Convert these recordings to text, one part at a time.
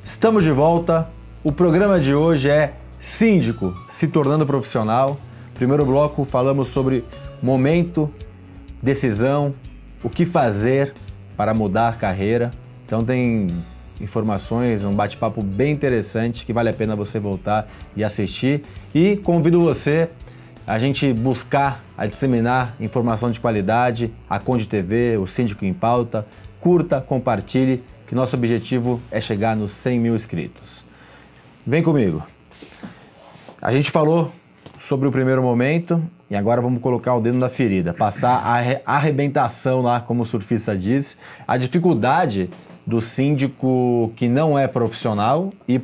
Estamos de volta. O programa de hoje é Síndico se tornando profissional. Primeiro bloco falamos sobre momento, decisão, o que fazer para mudar a carreira. Então tem informações, um bate-papo bem interessante que vale a pena você voltar e assistir. E convido você a gente buscar, a disseminar informação de qualidade, a Conde TV, o Síndico em Pauta. Curta, compartilhe, que nosso objetivo é chegar nos 100 mil inscritos. Vem comigo. A gente falou sobre o primeiro momento e agora vamos colocar o dedo na ferida, passar a arrebentação lá, como o surfista diz, a dificuldade do síndico que não é profissional ir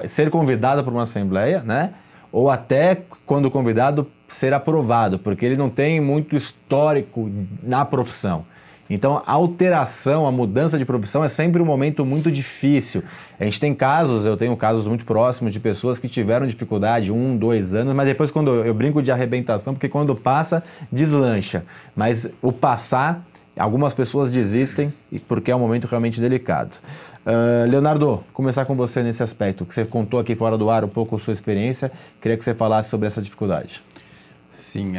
ser convidado para uma assembleia, né? Ou até, quando convidado, ser aprovado, porque ele não tem muito histórico na profissão. Então, a alteração, a mudança de profissão é sempre um momento muito difícil. A gente tem casos, eu tenho casos muito próximos de pessoas que tiveram dificuldade 1, 2 anos, mas depois quando eu brinco de arrebentação, porque quando passa, deslancha. Mas o passar, algumas pessoas desistem porque é um momento realmente delicado. Leonardo, começar com você nesse aspecto, que você contou aqui fora do ar um pouco a sua experiência, queria que você falasse sobre essa dificuldade. Sim,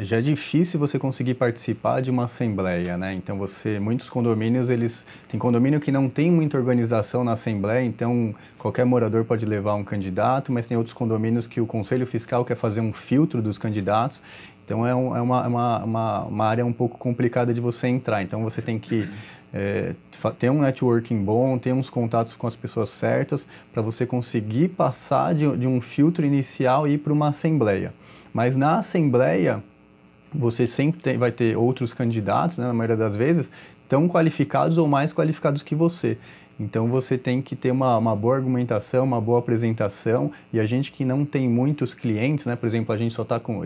já é difícil você conseguir participar de uma assembleia, né? Então muitos condomínios, tem condomínio que não tem muita organização na assembleia, então qualquer morador pode levar um candidato, mas tem outros condomínios que o Conselho Fiscal quer fazer um filtro dos candidatos, então é uma área um pouco complicada de você entrar, então você tem que ter um networking bom, ter uns contatos com as pessoas certas para você conseguir passar de um filtro inicial e ir para uma assembleia. Mas na assembleia, você sempre vai ter outros candidatos, né, na maioria das vezes, tão qualificados ou mais qualificados que você. Então você tem que ter uma boa argumentação, uma boa apresentação, e a gente que não tem muitos clientes, né, por exemplo,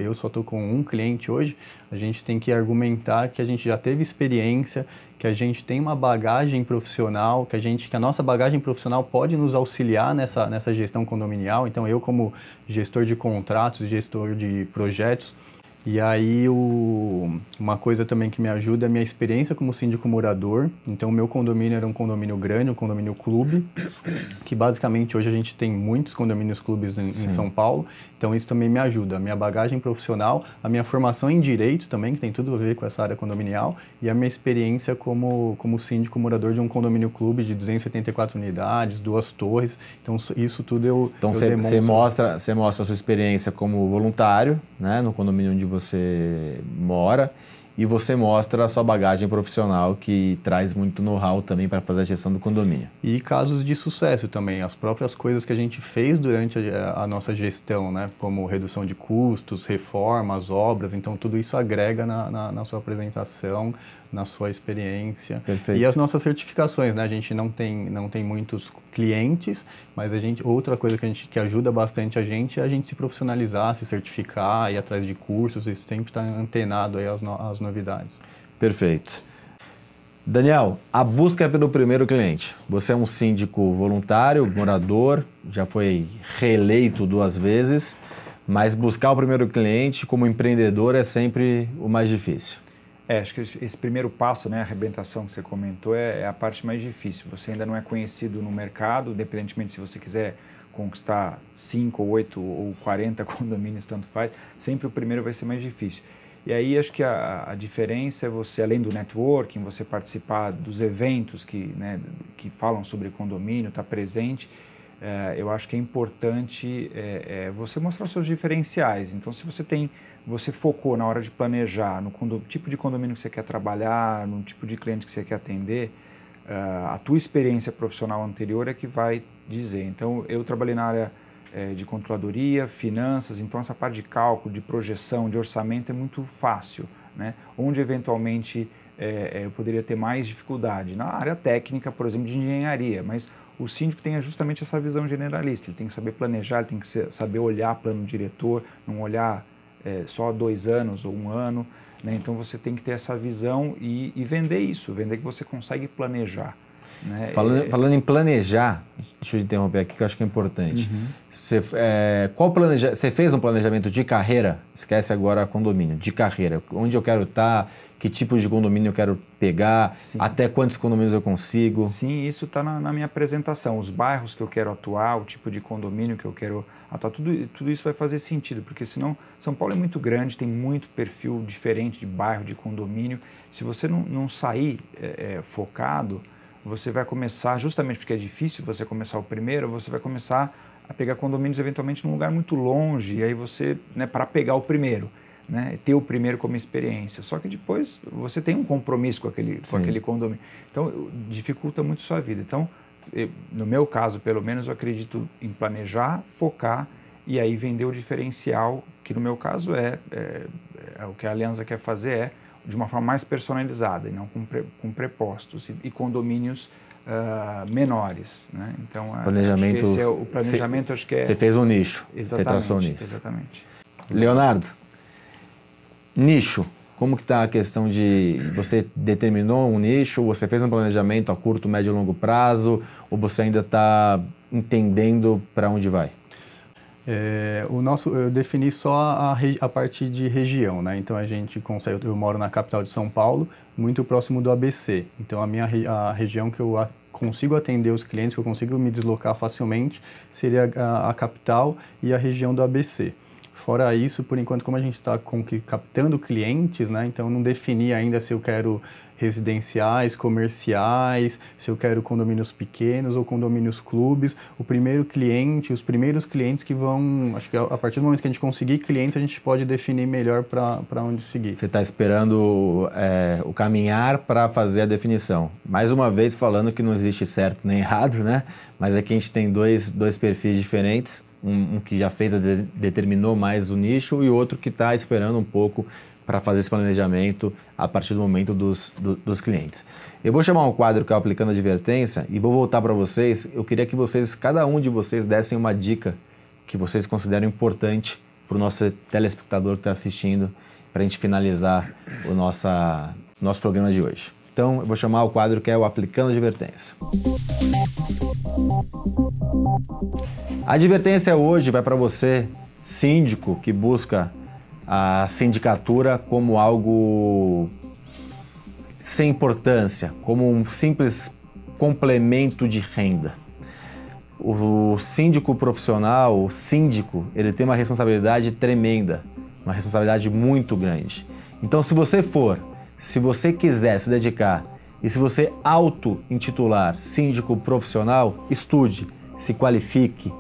eu só estou com um cliente hoje, a gente tem que argumentar que a gente já teve experiência, que a gente tem uma bagagem profissional, que a nossa bagagem profissional pode nos auxiliar nessa gestão condominial. Então eu, como gestor de contratos, gestor de projetos, e aí uma coisa também que me ajuda é a minha experiência como síndico morador. Então o meu condomínio era um condomínio grande, um condomínio clube, que basicamente hoje a gente tem muitos condomínios clubes em São Paulo. Então isso também me ajuda, a minha bagagem profissional, a minha formação em direito também, que tem tudo a ver com essa área condominial, e a minha experiência como síndico morador de um condomínio clube de 274 unidades, 2 torres. Então isso tudo eu demonstro. Você mostra a sua experiência como voluntário, né, no condomínio onde você mora, e você mostra a sua bagagem profissional, que traz muito know-how também para fazer a gestão do condomínio. E casos de sucesso também, as próprias coisas que a gente fez durante a nossa gestão, né? Como redução de custos, reformas, obras, então tudo isso agrega na sua apresentação, na sua experiência. Perfeito. E as nossas certificações, né? A gente não tem muitos clientes, mas outra coisa que ajuda bastante a gente é a gente se profissionalizar, se certificar, ir atrás de cursos, e sempre estar antenado aí às novidades. Perfeito. Daniel, a busca é pelo primeiro cliente. Você é um síndico voluntário, morador, já foi reeleito 2 vezes, mas buscar o primeiro cliente como empreendedor é sempre o mais difícil. Acho que esse primeiro passo, né, a arrebentação que você comentou, é a parte mais difícil. Você ainda não é conhecido no mercado, independentemente se você quiser conquistar 5, 8 ou 40 condomínios, tanto faz, sempre o primeiro vai ser mais difícil. E aí acho que a diferença é você, além do networking, você participar dos eventos que falam sobre condomínio, estar presente. Eu acho que é importante você mostrar seus diferenciais. Então, se você focou na hora de planejar no tipo de condomínio que você quer trabalhar, no tipo de cliente que você quer atender, a tua experiência profissional anterior é que vai dizer. Então, eu trabalhei na área de controladoria, finanças, então essa parte de cálculo, de projeção, de orçamento é muito fácil, né? Onde eventualmente eu poderia ter mais dificuldade. Na área técnica, por exemplo, de engenharia, mas o síndico tem justamente essa visão generalista, ele tem que saber planejar, ele tem que saber olhar plano diretor, não olhar só 2 anos ou 1 ano, né? Então você tem que ter essa visão e vender isso, vender que você consegue planejar, né? Falando em planejar, deixa eu interromper aqui que eu acho que é importante. Você fez um planejamento de carreira? Esquece agora condomínio, de carreira. Onde eu quero estar, que tipo de condomínio eu quero pegar, Sim. até quantos condomínios eu consigo? Sim, isso está na minha apresentação. Os bairros que eu quero atuar, o tipo de condomínio que eu quero atuar, tudo isso vai fazer sentido, porque senão São Paulo é muito grande, tem muito perfil diferente de bairro, de condomínio. Se você não sair focado, você vai começar, justamente porque é difícil você começar o primeiro, você vai começar a pegar condomínios eventualmente num lugar muito longe, e aí você, para pegar o primeiro, ter o primeiro como experiência. Só que depois você tem um compromisso com aquele condomínio. Então, dificulta muito sua vida. Então, no meu caso, pelo menos, eu acredito em planejar, focar e aí vender o diferencial, que no meu caso o que a Alianza quer fazer de uma forma mais personalizada e não com prepostos e condomínios menores, né? Então, planejamento, acho que esse o planejamento, acho que é... Você fez um nicho, exatamente, você traçou um nicho. Exatamente. Leonardo, nicho, como que está a questão de... Você determinou um nicho, você fez um planejamento a curto, médio e longo prazo, ou você ainda está entendendo para onde vai? Eu defini só a parte de região, né? Então a gente consegue, eu moro na capital de São Paulo, muito próximo do ABC. Então a região que eu consigo atender os clientes, que eu consigo me deslocar facilmente, seria a capital e a região do ABC. Fora isso, por enquanto, como a gente está captando clientes, né? Então não defini ainda se eu quero residenciais, comerciais, se eu quero condomínios pequenos ou condomínios clubes. O primeiro cliente, os primeiros clientes que vão... Acho que a partir do momento que a gente conseguir clientes, a gente pode definir melhor para onde seguir. Você está esperando o caminhar para fazer a definição. Mais uma vez falando que não existe certo nem errado, né? Mas aqui a gente tem dois perfis diferentes. Um que já fez, determinou mais o nicho e outro que está esperando um pouco para fazer esse planejamento a partir do momento dos clientes. Eu vou chamar um quadro que é o Aplicando Advertência e vou voltar para vocês. Eu queria que cada um de vocês dessem uma dica que vocês consideram importante para o nosso telespectador que está assistindo, para a gente finalizar o nosso programa de hoje. Então, eu vou chamar o quadro que é o Aplicando Advertência. A advertência hoje vai para você, síndico, que busca a sindicatura como algo sem importância, como um simples complemento de renda. O síndico profissional, o síndico, ele tem uma responsabilidade tremenda, uma responsabilidade muito grande. Então, se você quiser se dedicar e se você auto-intitular síndico profissional, estude, se qualifique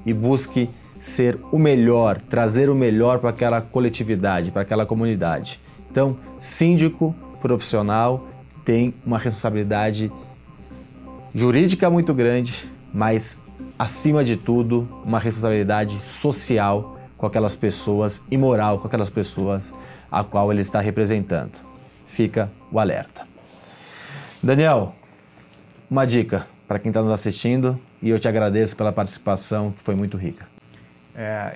e busque ser o melhor, trazer o melhor para aquela coletividade, para aquela comunidade. Então, síndico profissional tem uma responsabilidade jurídica muito grande, mas, acima de tudo, uma responsabilidade social com aquelas pessoas e moral com aquelas pessoas a qual ele está representando. Fica o alerta. Daniel, uma dica para quem está nos assistindo e eu te agradeço pela participação, que foi muito rica.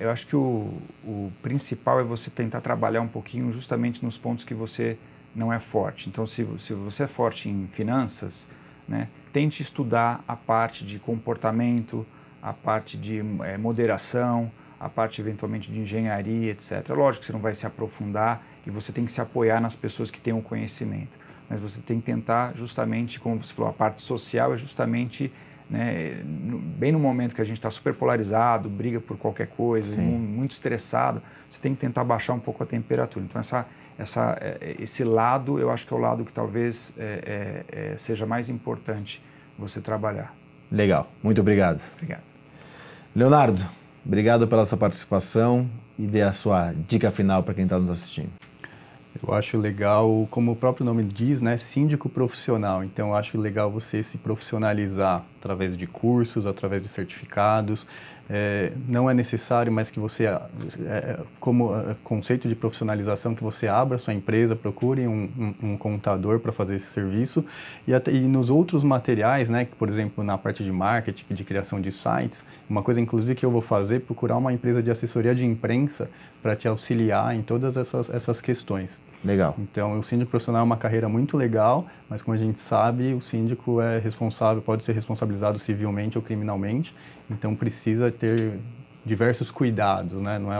Eu acho que o principal é você tentar trabalhar um pouquinho justamente nos pontos que você não é forte. Então, se você é forte em finanças, né, tente estudar a parte de comportamento, a parte de moderação, a parte eventualmente de engenharia, etc. Lógico que você não vai se aprofundar e você tem que se apoiar nas pessoas que têm o conhecimento. Mas você tem que tentar justamente, como você falou, a parte social é justamente... bem no momento que a gente está super polarizado, briga por qualquer coisa, muito estressado, você tem que tentar baixar um pouco a temperatura. Então, esse lado, eu acho que é o lado que talvez seja mais importante você trabalhar. Legal, muito obrigado. Obrigado. Leonardo, obrigado pela sua participação e dê a sua dica final para quem está nos assistindo. Eu acho legal, como o próprio nome diz, né, síndico profissional. Então, eu acho legal você se profissionalizar através de cursos, através de certificados. Não é necessário, mas que você, como conceito de profissionalização, que você abra sua empresa, procure um contador para fazer esse serviço. E nos outros materiais, né, que, por exemplo, na parte de marketing, de criação de sites, uma coisa, inclusive, que eu vou fazer, procurar uma empresa de assessoria de imprensa para te auxiliar em todas essas questões. Legal. Então, o síndico profissional é uma carreira muito legal, mas como a gente sabe, o síndico é responsável, pode ser responsabilizado responsabilizado civilmente ou criminalmente, então precisa ter diversos cuidados, né? Não é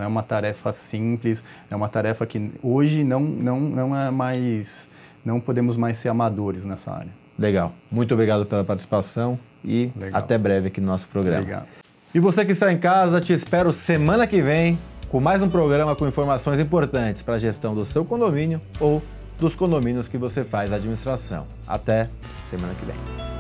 uma tarefa simples, é uma tarefa que hoje não podemos mais ser amadores nessa área. Legal. Muito obrigado pela participação e até breve aqui no nosso programa. Obrigado. E você que está em casa, te espero semana que vem com mais um programa com informações importantes para a gestão do seu condomínio ou dos condomínios que você faz a administração. Até semana que vem.